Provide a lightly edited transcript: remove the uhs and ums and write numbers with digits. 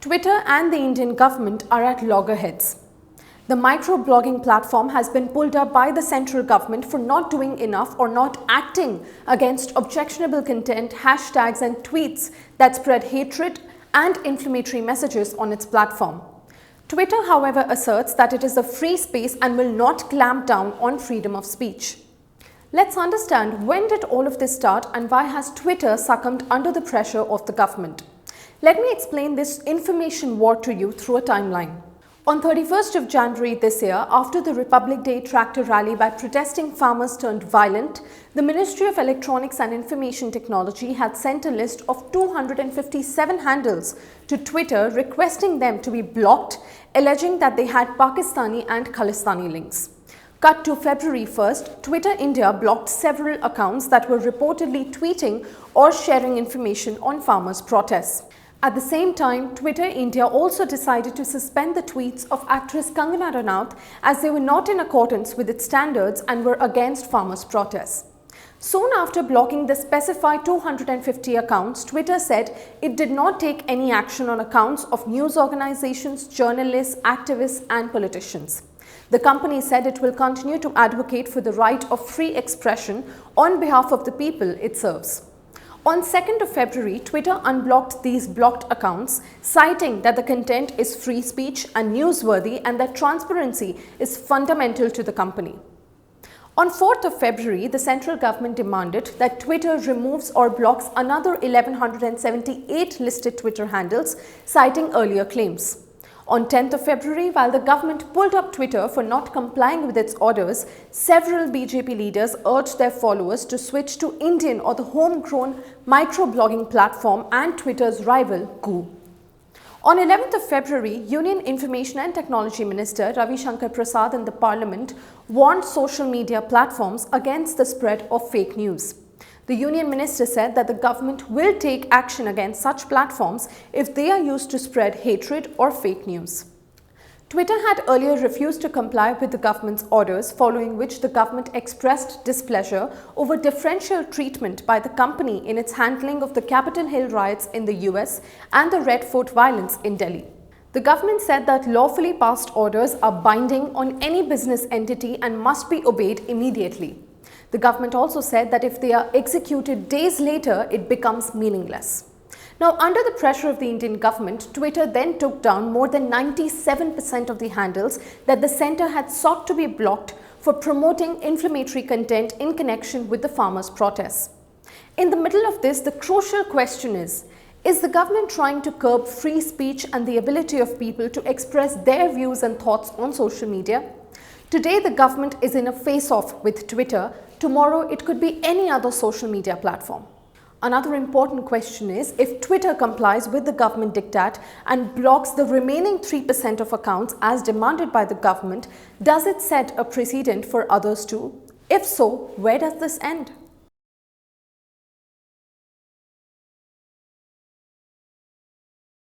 Twitter and the Indian government are at loggerheads. The microblogging platform has been pulled up by the central government for not doing enough or not acting against objectionable content, hashtags and tweets that spread hatred and inflammatory messages on its platform. Twitter, however, asserts that it is a free space and will not clamp down on freedom of speech. Let's understand, when did all of this start and why has Twitter succumbed under the pressure of the government? Let me explain this information war to you through a timeline. On 31st of January this year, after the Republic Day tractor rally by protesting farmers turned violent, the Ministry of Electronics and Information Technology had sent a list of 257 handles to Twitter requesting them to be blocked, alleging that they had Pakistani and Khalistani links. Cut to February 1st, Twitter India blocked several accounts that were reportedly tweeting or sharing information on farmers' protests. At the same time, Twitter India also decided to suspend the tweets of actress Kangana Ranaut as they were not in accordance with its standards and were against farmers' protests. Soon after blocking the specified 250 accounts, Twitter said it did not take any action on accounts of news organizations, journalists, activists and politicians. The company said it will continue to advocate for the right of free expression on behalf of the people it serves. On 2nd of February, Twitter unblocked these blocked accounts, citing that the content is free speech and newsworthy and that transparency is fundamental to the company. On 4th of February, the central government demanded that Twitter removes or blocks another 1,178 listed Twitter handles, citing earlier claims. On 10th of February, while the government pulled up Twitter for not complying with its orders, several BJP leaders urged their followers to switch to Indian or the homegrown microblogging platform and Twitter's rival, Govt. On 11th of February, Union Information and Technology Minister Ravi Shankar Prasad in the Parliament warned social media platforms against the spread of fake news. The Union Minister said that the government will take action against such platforms if they are used to spread hatred or fake news. Twitter had earlier refused to comply with the government's orders, following which the government expressed displeasure over differential treatment by the company in its handling of the Capitol Hill riots in the US and the Red Fort violence in Delhi. The government said that lawfully passed orders are binding on any business entity and must be obeyed immediately. The government also said that if they are executed days later, it becomes meaningless. Now, under the pressure of the Indian government, Twitter then took down more than 97% of the handles that the centre had sought to be blocked for promoting inflammatory content in connection with the farmers' protests. In the middle of this, the crucial question is the government trying to curb free speech and the ability of people to express their views and thoughts on social media? Today, the government is in a face-off with Twitter. Tomorrow, it could be any other social media platform. Another important question is, if Twitter complies with the government diktat and blocks the remaining 3% of accounts as demanded by the government, does it set a precedent for others too? If so, where does this end?